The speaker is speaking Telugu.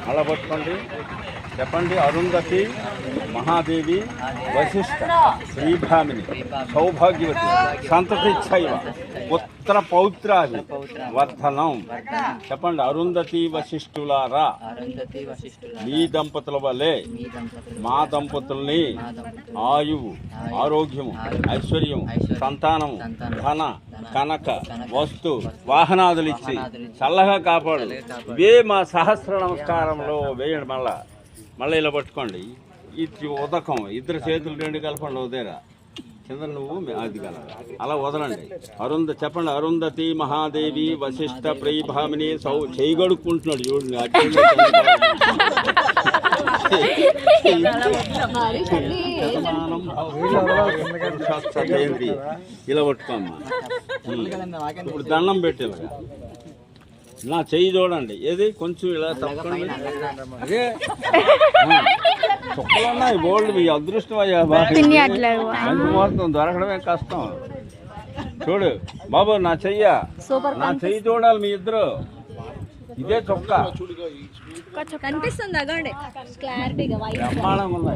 అలా పట్టుకోండి. చెప్పండి. అరుంధతి మహాదేవి వశిష్ఠ శ్రీభామిని సౌభాగ్యవతి సంతతిచ్చైవ పుత్ర పౌత్రాది వర్ధనం. చెప్పండి. అరుంధతి వశిష్ఠులారా, మీ దంపతుల వలె మా దంపతుల్ని ఆయువు, ఆరోగ్యము, ఐశ్వర్యము, సంతానము, ధన కనక వస్తు వాహనాదులు ఇచ్చి చల్లగా కాపాడు. ఇవే మా సహస్ర నమస్కారంలో వేయండి. మళ్ళీ ఇలా పట్టుకోండి. ఇది ఉదకం, ఇద్దరు చేతులు రెండు కలపండి. ఉదయరా కింద నువ్వు అది కల అలా వదలండి. చెప్పండి. అరుంధతి మహాదేవి వశిష్ఠ ప్రియభామిని చేయగడుక్కుంటున్నాడు చూడండి. ఇలా పట్టుకోమ్మా. ఇప్పుడు దండం పెట్టేలాగా నా చెయ్యి చూడండి. ఏది కొంచెం ఇలా తప్పండి. అదే చుక్కలు ఉన్నాయి బోల్డ్. మీ అదృష్టం అయ్యా. మంచి ముహూర్తం దొరకడమే కష్టం. చూడు బాబు, నా చెయ్యి చూడాలి మీ ఇద్దరు. ఇదే చొక్కా కనిపిస్తుంది. బ్రహ్మాండంగా ఉన్నాయి.